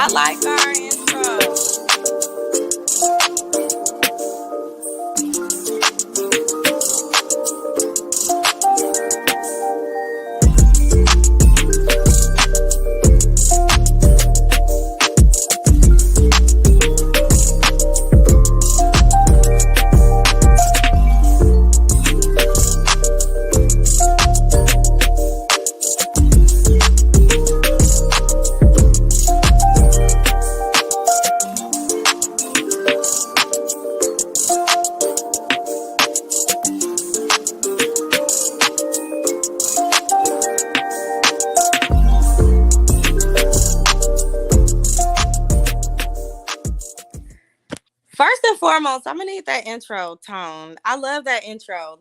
I like our intro. First and foremost, I'm gonna need that intro tone. I love that intro.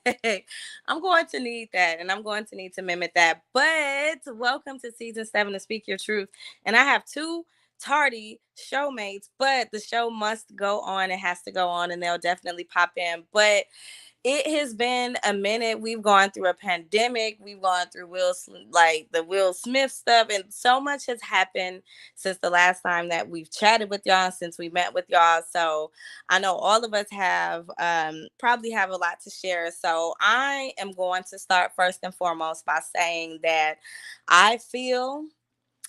Like, I'm going to need that, and I'm going to need to mimic that. But welcome to season 7 of Speak Your Truth, and I have two tardy showmates, but the show must go on. It has to go on, and they'll definitely pop in. But it has been a minute. We've gone through a pandemic. We've gone through like the Will Smith stuff, and so much has happened since the last time that we've chatted with y'all, since we met with y'all. So I know all of us have probably have a lot to share. So I am going to start first and foremost by saying that I feel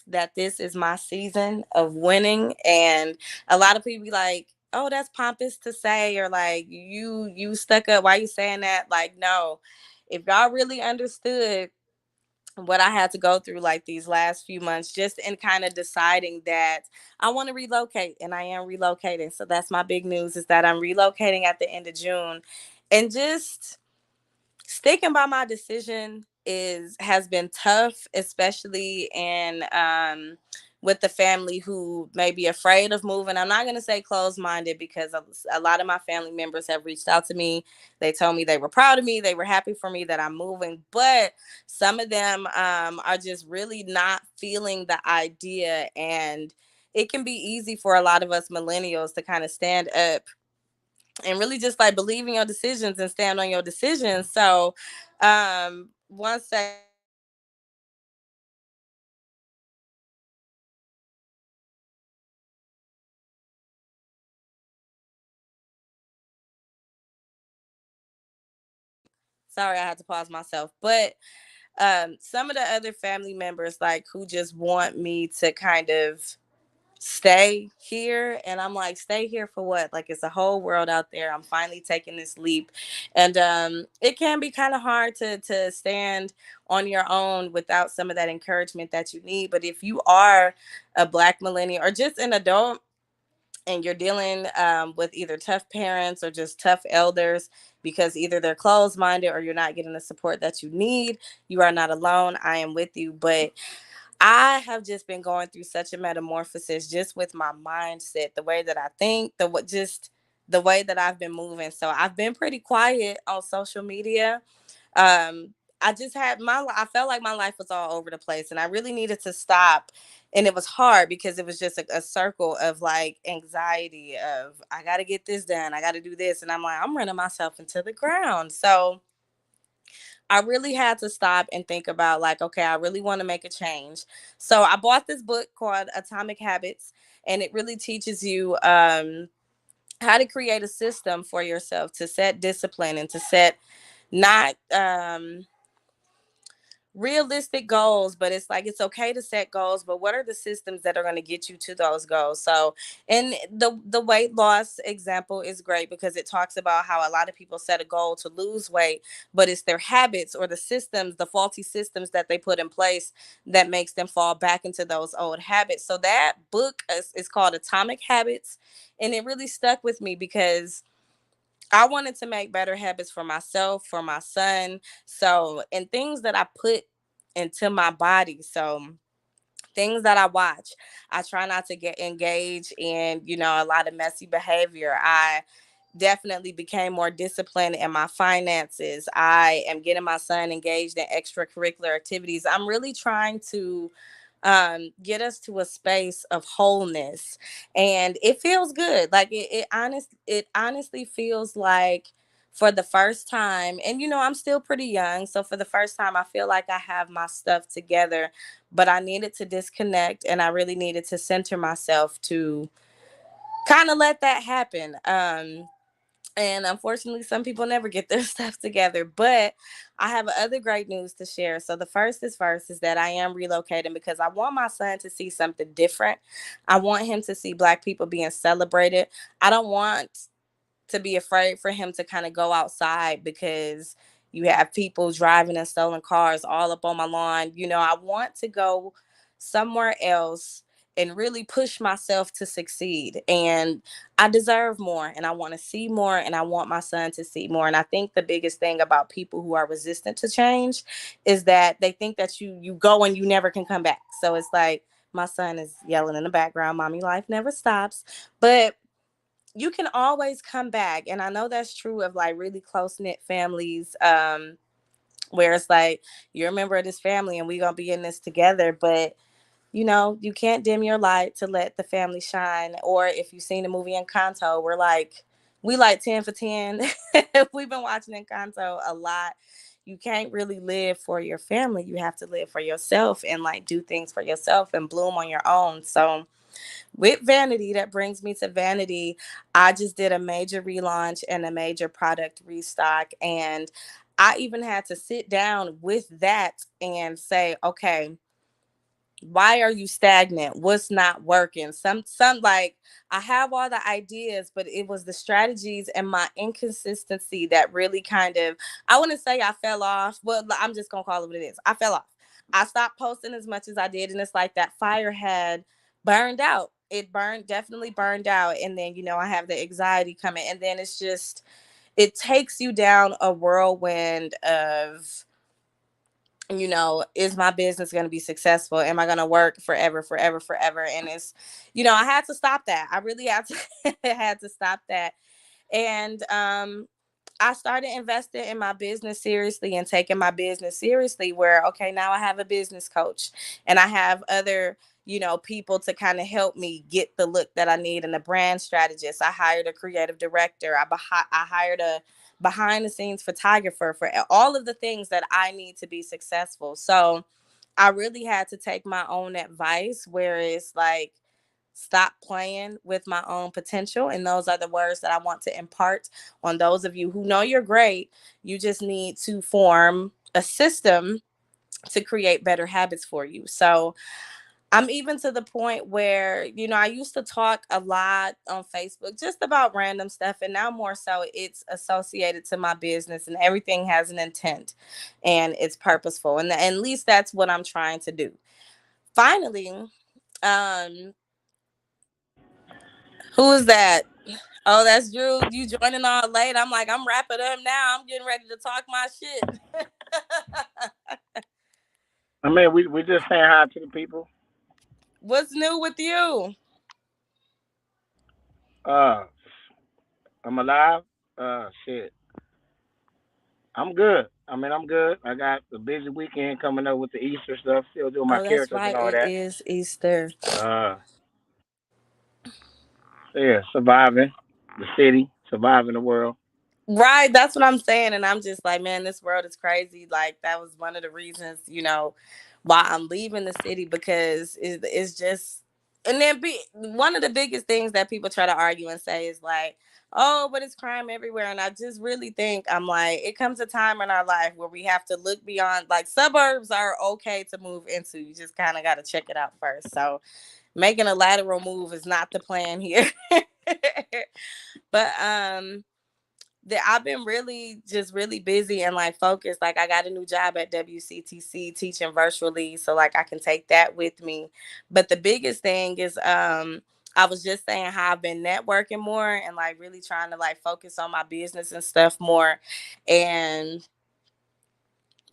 that this is my season of winning. And a lot of people be like, oh, that's pompous to say, or like you stuck up, why you saying that? Like, no. If y'all really understood what I had to go through like these last few months, just in kind of deciding that I want to relocate, and I am relocating. So that's my big news, is that I'm relocating at the end of June. And just sticking by my decision is has been tough, especially in with the family who may be afraid of moving. I'm not going to say closed minded, because a lot of my family members have reached out to me. They told me they were proud of me, they were happy for me that I'm moving, but some of them are just really not feeling the idea. And it can be easy for a lot of us millennials to kind of stand up and really just like believe in your decisions and stand on your decisions. So, one second. Sorry, I had to pause myself. But some of the other family members, like, who just want me to kind of stay here, and I'm like, stay here for what? Like, it's a whole world out there. I'm finally taking this leap. And it can be kind of hard to stand on your own without some of that encouragement that you need. But if you are a black millennial or just an adult, and you're dealing with either tough parents or just tough elders, because either they're closed minded or you're not getting the support that you need, you are not alone. I am with you. But I have just been going through such a metamorphosis, just with my mindset, the way that I think, the what just the way that I've been moving. So I've been pretty quiet on social media. I just had I felt like my life was all over the place, and I really needed to stop. And it was hard because it was just a circle of like anxiety of, I got to get this done, I got to do this, and I'm like, I'm running myself into the ground. So I really had to stop and think about, like, okay, I really want to make a change. So I bought this book called Atomic Habits, and it really teaches you how to create a system for yourself to set discipline and to set not realistic goals, but it's like, it's okay to set goals, but what are the systems that are going to get you to those goals? So, and the weight loss example is great, because it talks about how a lot of people set a goal to lose weight, but it's their habits or the systems, the faulty systems that they put in place, that makes them fall back into those old habits. So that book is called Atomic Habits, and it really stuck with me because I wanted to make better habits for myself, for my son. So, and things that I put into my body. So, things that I watch, I try not to get engaged in, a lot of messy behavior. I definitely became more disciplined in my finances. I am getting my son engaged in extracurricular activities. I'm really trying to get us to a space of wholeness, and it feels good. Like it honestly feels like for the first time, and I'm still pretty young, so for the first time I feel like I have my stuff together, but I needed to disconnect and I really needed to center myself to kind of let that happen. And unfortunately, some people never get their stuff together. But I have other great news to share. So the first is that I am relocating because I want my son to see something different. I want him to see Black people being celebrated. I don't want to be afraid for him to kind of go outside because you have people driving in stolen cars all up on my lawn. I want to go somewhere else and really push myself to succeed. And I deserve more and I want to see more and I want my son to see more. And I think the biggest thing about people who are resistant to change is that they think that you go and you never can come back. So it's like my son is yelling in the background, "Mommy, life never stops." But you can always come back. And I know that's true of like really close knit families, where it's like you're a member of this family and we're gonna be in this together. But you can't dim your light to let the family shine. Or if you've seen the movie Encanto, we like 10 for 10. We've been watching Encanto a lot. You can't really live for your family. You have to live for yourself and like do things for yourself and bloom on your own. So with Vanity, that brings me to Vanity. I just did a major relaunch and a major product restock. And I even had to sit down with that and say, okay, why are you stagnant? What's not working? Some like I have all the ideas, but it was the strategies and my inconsistency that really kind of, I wouldn't say I fell off, but I'm just gonna call it what it is. I fell off. I stopped posting as much as I did, and it's like that fire had burned out. It definitely burned out. And then, I have the anxiety coming, and then it's just it takes you down a whirlwind of, is my business going to be successful? Am I going to work forever, forever, forever? And it's, I had to stop that. I really had to had to stop that. And I started investing in my business seriously and taking my business seriously, where okay, now I have a business coach and I have other, people to kind of help me get the look that I need, and a brand strategist. I hired a creative director. I hired a behind the scenes photographer for all of the things that I need to be successful. So I really had to take my own advice, where it's like, stop playing with my own potential. And those are the words that I want to impart on those of you who know you're great. You just need to form a system to create better habits for you. So I'm even to the point where, I used to talk a lot on Facebook just about random stuff. And now more so it's associated to my business, and everything has an intent and it's purposeful. And at least that's what I'm trying to do. Finally, um, who is that? Oh, that's Drew. You joining all late. I'm like, I'm wrapping up now. I'm getting ready to talk my shit. I mean, we just saying hi to the people. What's new with you? Uh, I'm alive. Shit, I'm good. I mean, I'm good. I got a busy weekend coming up with the Easter stuff. Still doing my Oh, that's characters and right. all It that. is Easter. Uh, so yeah, surviving the city, surviving the world. Right, that's what I'm saying. And I'm just like, man, this world is crazy. Like, that was one of the reasons, why I'm leaving the city, because it's just, and then one of the biggest things that people try to argue and say is like, oh, but it's crime everywhere. And I just really think, I'm like, it comes a time in our life where we have to look beyond, like, suburbs are okay to move into. You just kind of got to check it out first. So making a lateral move is not the plan here. But, that I've been really just really busy and like focused. Like, I got a new job at WCTC teaching virtually, so like I can take that with me. But the biggest thing is, I was just saying how I've been networking more and like really trying to like focus on my business and stuff more. And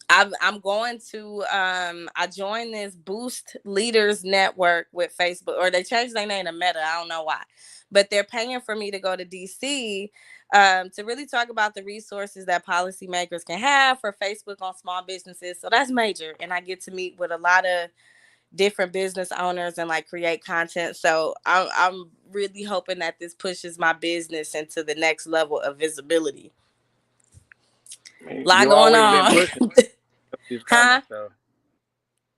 I'm going to I joined this Boost Leaders Network with Facebook, or they changed their name to Meta. I don't know why, but they're paying for me to go to DC, to really talk about the resources that policymakers can have for Facebook on small businesses. So that's major, and I get to meet with a lot of different business owners and like create content. So I'm really hoping that this pushes my business into the next level of visibility. I mean, Lot you going always been on. pushing. It's coming. Huh? So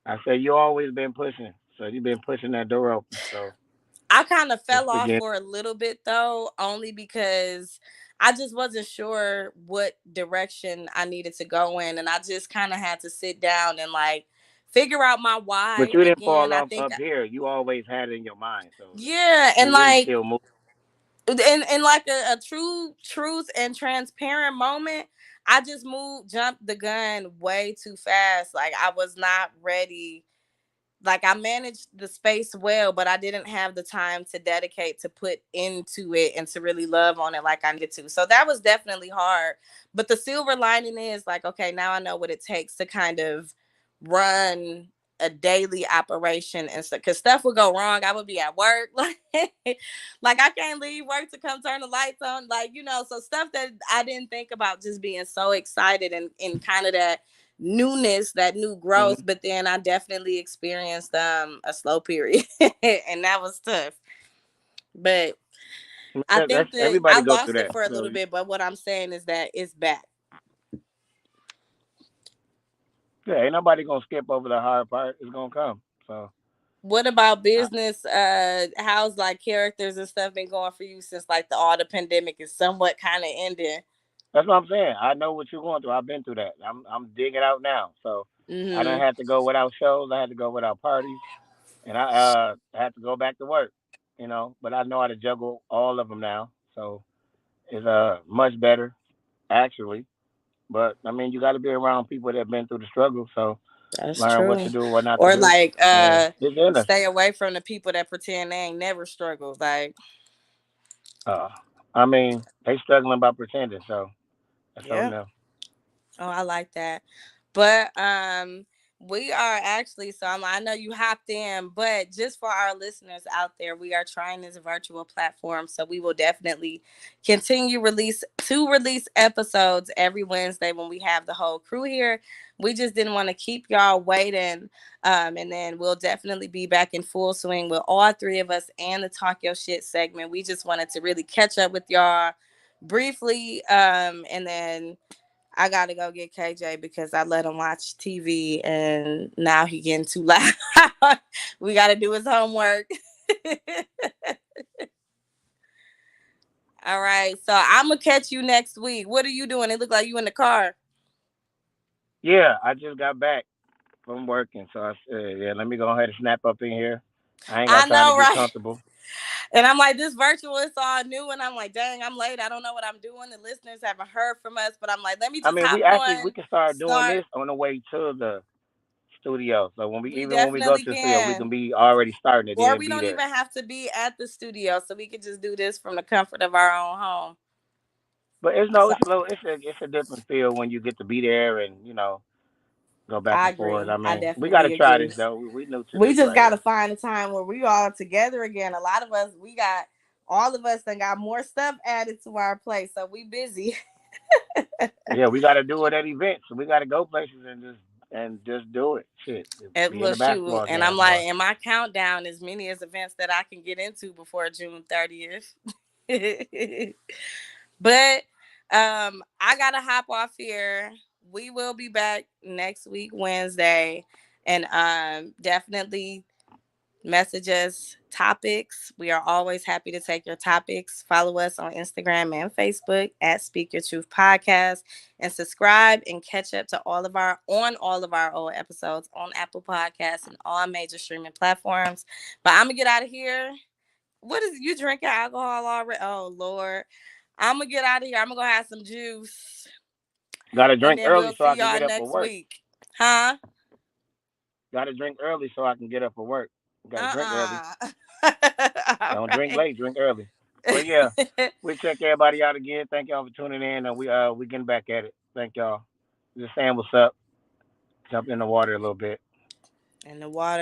I said you always been pushing. So you've been pushing that door open. So I kind of it's fell off beginning. for a little bit though, only because I just wasn't sure what direction I needed to go in. And I just kind of had to sit down and like figure out my But why you didn't again. fall I off think, up here. You always had it in your mind. So yeah. And you're really like, still moving. in like a true truth and transparent moment, I just jumped the gun way too fast. Like I was not ready. Like I managed the space well, but I didn't have the time to dedicate to put into it and to really love on it like I needed to. So that was definitely hard. But the silver lining is like, okay, now I know what it takes to kind of run a daily operation and stuff, because stuff would go wrong. I would be at work like I can't leave work to come turn the lights on, like, so stuff that I didn't think about, just being so excited and kind of that newness, that new Mm-hmm. growth. But then I definitely experienced a slow period and that was tough. But I That's think that I everybody go through lost it that. for a So little bit, but what I'm saying is that it's back. yeah, ain't nobody gonna skip over the hard part. It's gonna come. So What about I, business? How's like characters and stuff been going for you since like all the pandemic is somewhat kind of ending? that's what I'm saying. I know what you're going through. I've been through that. I'm digging out now. So I don't Mm-hmm. have to go without shows. I had to go without parties, and I had to go back to work. But I know how to juggle all of them now. So it's much better actually. But I mean, you got to be around people that have been through the struggle. So That's learn what to true. do, what not to Or do, like and it's in us. stay away from the people that pretend they ain't never struggled. Like, Uh, I mean, they struggling by pretending. So that's on yeah. them. Oh, I like that. But we are actually, so I know you hopped in, but just for our listeners out there, we are trying this virtual platform. So we will definitely continue release episodes every Wednesday when we have the whole crew here. We just didn't want to keep y'all waiting. And then we'll definitely be back in full swing with all three of us and the Talk Your Shit segment. We just wanted to really catch up with y'all briefly. And then I gotta go get KJ because I let him watch TV and now he getting too loud. We gotta do his homework. All right, so I'm gonna catch you next week. What are you doing? It look like you in the car. Yeah, I just got back from working, so I said, yeah, let me go ahead and snap up in here. I ain't I got time to know, get right? comfortable. And I'm like, this virtual is all new, and I'm like, dang, I'm late. I don't know what I'm doing. The listeners haven't heard from us, but I'm like, let me I just mean, hop we on, can start doing start. this on the way to the studio. So We when we go definitely to the studio, we can. can be already starting it, Or then we be don't there. even have to be at the studio, so we could just do this from the comfort of our own home. But So it's a different feel when you get to be there and go back I and forth. agree. I I mean, we got to definitely try agree. this though. We new to We this just right gotta here. find a time where we all together again. A lot of us, all of us, that got more stuff added to our plate, so we busy. Yeah, we got to do it at events. We got to go places and just do it. Shit, And be in look, the shoot, basketball and I'm games, boy. like, in my countdown, as many as events that I can get into before June 30th. But I gotta hop off here. We will be back next week, Wednesday, and definitely message us topics. We are always happy to take your topics. Follow us on Instagram and Facebook at Speak Your Truth Podcast, and subscribe and catch up to all of our old episodes on Apple Podcasts and all major streaming platforms. But I'm gonna get out of here. What is you drinking alcohol already? Oh Lord. I'm gonna get out of here. I'm gonna go have some juice. Got to And drink then early we'll so I see can y'all get up for next work. week. Huh? Got to drink early so I can get up for work. Got to drink early. Uh-uh. All Don't drink right. late. Drink early. But yeah, we check everybody out again. Thank y'all for tuning in, and we getting back at it. Thank y'all. Just saying what's up. Jump in the water a little bit. And the water